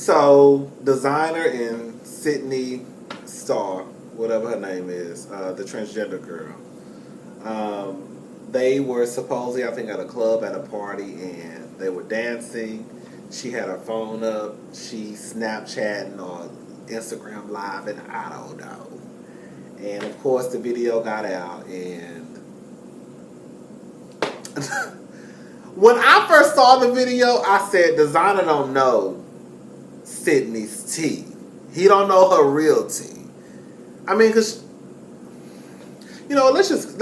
So, Desiigner and Sidney Starr, whatever her name is, the transgender girl, they were supposedly, I think, at a club at a party, and they were dancing. She had her phone up. She Snapchatting or Instagram Live, and I don't know. And of course, the video got out, and when I first saw the video, I said, Desiigner don't know Sidney's tea. He don't know her real tea. I mean, cause let's just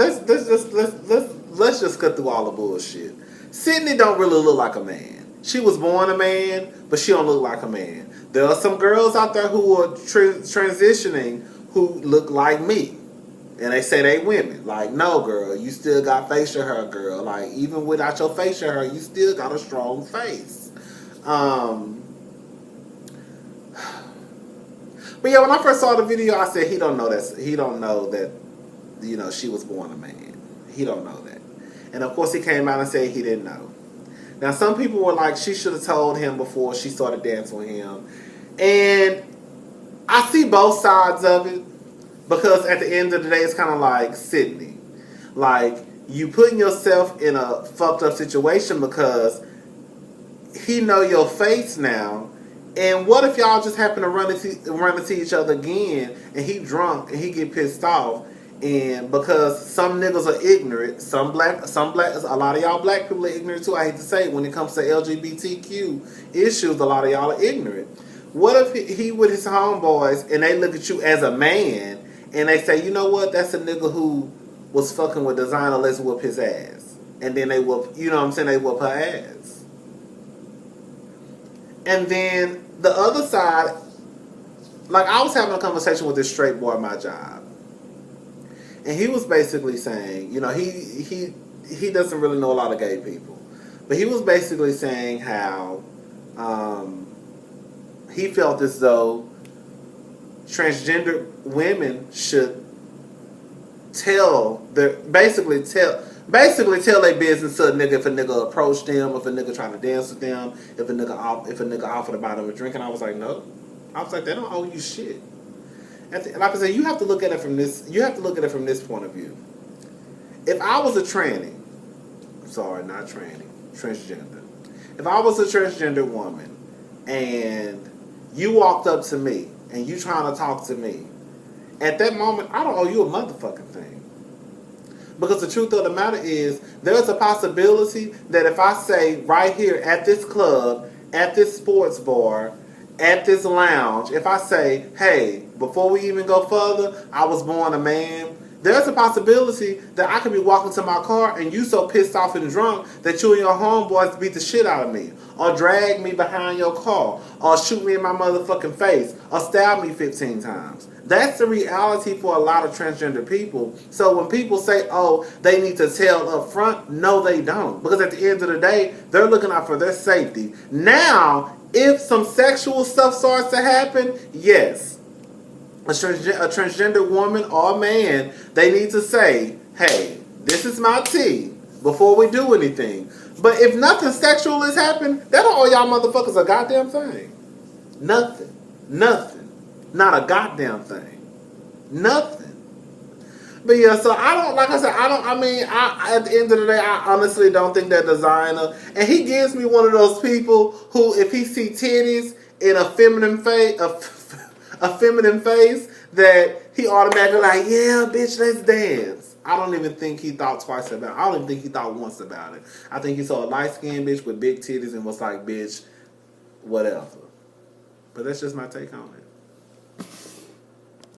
cut through all the bullshit. Sidney don't really look like a man. She was born a man, but she don't look like a man. There are some girls out there who are transitioning who look like me. And they say they women. Like, no, girl, you still got facial hair, girl. Like, even without your facial hair, you still got a strong face. But yeah, when I first saw the video, I said he don't know that. He don't know that, she was born a man. He don't know that. And of course, he came out and said he didn't know. Now, some people were like, she should have told him before she started dancing with him. And I see both sides of it. Because at the end of the day, it's kind of like Sidney. Like, you putting yourself in a fucked up situation because he know your face now. And what if y'all just happen to run into each other again, and he drunk and he get pissed off, and because some niggas are ignorant, a lot of y'all black people are ignorant too. I hate to say it, when it comes to LGBTQ issues, a lot of y'all are ignorant. What if he with his homeboys and they look at you as a man? And they say, you know what? That's a nigga who was fucking with Desiigner. Let's whoop his ass. And then they whoop, they whoop her ass. And then the other side, like I was having a conversation with this straight boy at my job. And he was basically saying, he doesn't really know a lot of gay people. But he was basically saying how he felt as though transgender women should basically tell their business to a nigga if a nigga approached them, if a nigga trying to dance with them, if a nigga offered to buy them a drink. And I was like, no. I was like, they don't owe you shit. Like I said, you have to look at it from this point of view. If I was a transgender. If I was a transgender woman and you walked up to me and you trying to talk to me, at that moment, I don't owe you a motherfucking thing. Because the truth of the matter is, there's a possibility that if I say right here at this club, at this sports bar, at this lounge, if I say, hey, before we even go further, I was born a man, there's a possibility that I could be walking to my car and you so pissed off and drunk that you and your homeboys beat the shit out of me. Or drag me behind your car. Or shoot me in my motherfucking face. Or stab me 15 times. That's the reality for a lot of transgender people. So when people say, oh, they need to tell up front, no they don't. Because at the end of the day, they're looking out for their safety. Now, if some sexual stuff starts to happen, yes. A transgender woman or man, they need to say, hey, this is my tea before we do anything. But if nothing sexual has happened, that don't owe y'all motherfuckers a goddamn thing. Nothing. Not a goddamn thing. Nothing. But yeah, so at the end of the day, I honestly don't think that Desiigner, and he gives me one of those people who, if he see titties in a feminine face, that he automatically like, yeah, bitch, let's dance. I don't even think he thought twice about it. I don't even think he thought once about it. I think he saw a light-skinned bitch with big titties and was like, bitch, whatever. But that's just my take on it.